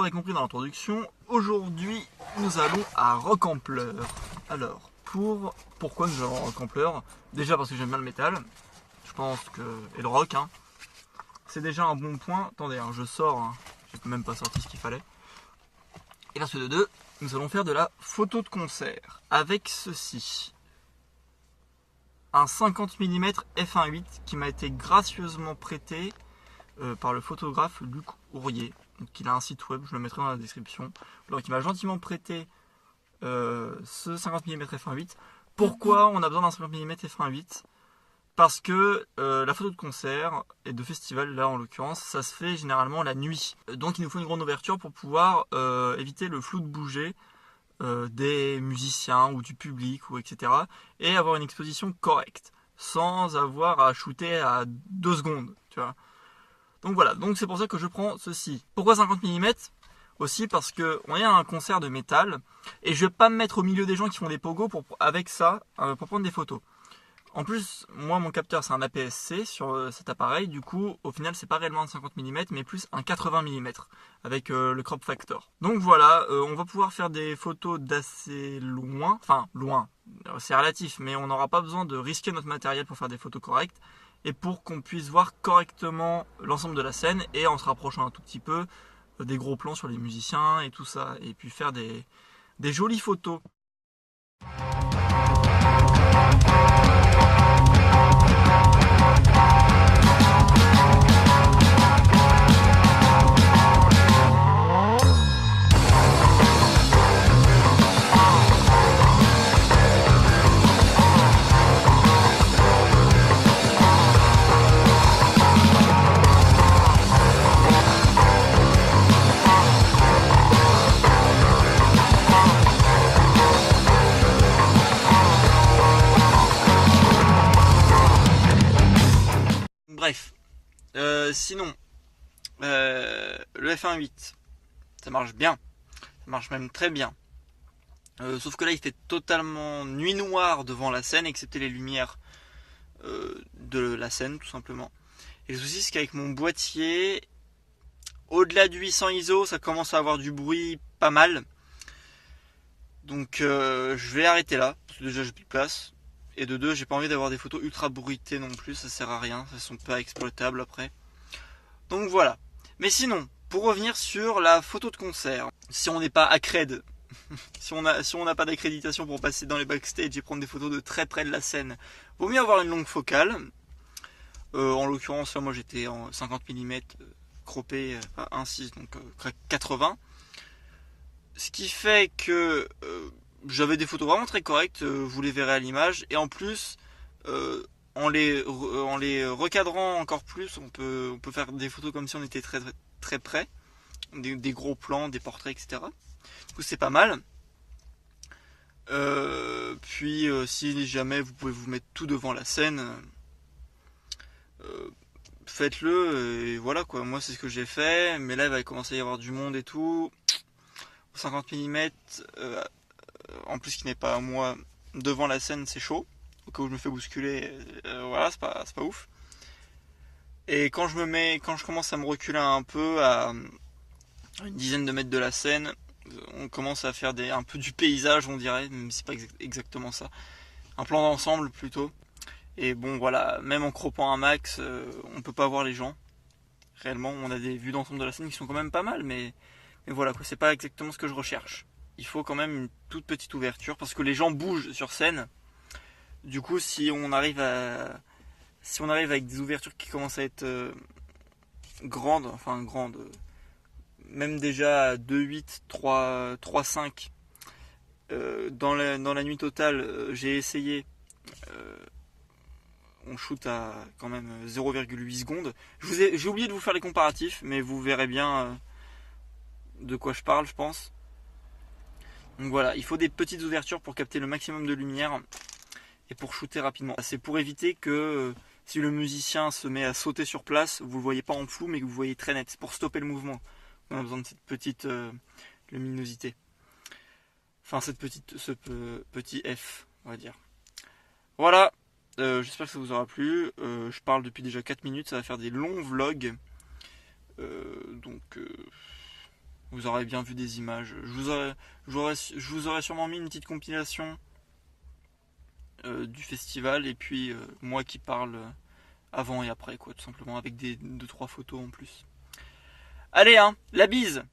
l'aurez compris dans l'introduction, aujourd'hui nous allons à Roquempleur. Alors, pourquoi nous allons à Roquempleur? Déjà parce que j'aime bien le métal, je pense que... et le rock, hein. C'est déjà un bon point. Attendez, hein, je sors, hein. J'ai même pas sorti ce qu'il fallait. Et parce que de deux, nous allons faire de la photo de concert avec ceci. Un 50 mm f1.8 qui m'a été gracieusement prêté par le photographe Luc Ourrier. Donc, il a un site web, je le mettrai dans la description. Donc il m'a gentiment prêté ce 50 mm f1.8. Pourquoi on a besoin d'un 50 mm f1.8? Parce que la photo de concert et de festival, là en l'occurrence, ça se fait généralement la nuit. Donc il nous faut une grande ouverture pour pouvoir éviter le flou de bouger des musiciens ou du public, ou etc. Et avoir une exposition correcte, sans avoir à shooter à 2 secondes, tu vois. Donc voilà, donc c'est pour ça que je prends ceci. Pourquoi 50 mm? Aussi parce qu'on est à un concert de métal, et je vais pas me mettre au milieu des gens qui font des pogos avec ça, pour prendre des photos. En plus, moi mon capteur c'est un APS-C sur cet appareil, du coup au final c'est pas réellement un 50 mm mais plus un 80 mm avec le crop factor. Donc voilà, on va pouvoir faire des photos d'assez loin, enfin loin, c'est relatif, mais on n'aura pas besoin de risquer notre matériel pour faire des photos correctes et pour qu'on puisse voir correctement l'ensemble de la scène et en se rapprochant un tout petit peu des gros plans sur les musiciens et tout ça, et puis faire des jolies photos. Bref, sinon, le f1.8, ça marche bien, ça marche même très bien. Sauf que là, il fait totalement nuit noire devant la scène, excepté les lumières de la scène, tout simplement. Et le souci, c'est qu'avec mon boîtier, au-delà du 800 ISO, ça commence à avoir du bruit pas mal. Donc, je vais arrêter là, parce que déjà, j'ai plus de place. Et de deux, j'ai pas envie d'avoir des photos ultra bruitées non plus, ça sert à rien, ça sont pas exploitables après. Donc voilà. Mais sinon, pour revenir sur la photo de concert, si on n'est pas accred, si on n'a pas d'accréditation pour passer dans les backstage et prendre des photos de très près de la scène, vaut mieux avoir une longue focale. En l'occurrence, moi j'étais en 50 mm croppé à 1.6, donc 80. Ce qui fait que j'avais des photos vraiment très correctes, vous les verrez à l'image, et en plus en les recadrant encore plus, on peut faire des photos comme si on était très, très, très près, des gros plans, des portraits, etc. Du coup c'est pas mal. Puis si jamais vous pouvez vous mettre tout devant la scène, faites-le, et voilà quoi. Moi c'est ce que j'ai fait, mais là il va commencer à y avoir du monde et tout. 50 mm, en plus qui n'est pas à moi devant la scène, c'est chaud. Au cas où je me fais bousculer, voilà, c'est pas ouf. Et quand je commence à me reculer un peu à une dizaine de mètres de la scène, on commence à faire un peu du paysage, on dirait, même si c'est pas exactement ça. Un plan d'ensemble plutôt. Et bon voilà, même en croppant un max, on peut pas voir les gens. Réellement, on a des vues d'ensemble de la scène qui sont quand même pas mal, mais voilà quoi, c'est pas exactement ce que je recherche. Il faut quand même une toute petite ouverture parce que les gens bougent sur scène. Du coup, si on arrive avec des ouvertures qui commencent à être grandes, même déjà à 2.8, 3.5, dans la nuit totale, j'ai essayé. On shoot à quand même 0,8 secondes. J'ai oublié de vous faire les comparatifs, mais vous verrez bien de quoi je parle, je pense. Donc voilà, il faut des petites ouvertures pour capter le maximum de lumière et pour shooter rapidement. C'est pour éviter que si le musicien se met à sauter sur place, vous le voyez pas en flou, mais que vous voyez très net. C'est pour stopper le mouvement. On a besoin de cette petite luminosité. Enfin, ce petit F, on va dire. Voilà, j'espère que ça vous aura plu. Je parle depuis déjà 4 minutes, ça va faire des longs vlogs. Donc Vous aurez bien vu des images. Je vous aurais sûrement mis une petite compilation du festival et puis moi qui parle avant et après, quoi, tout simplement, avec 2-3 photos en plus. Allez, hein, la bise!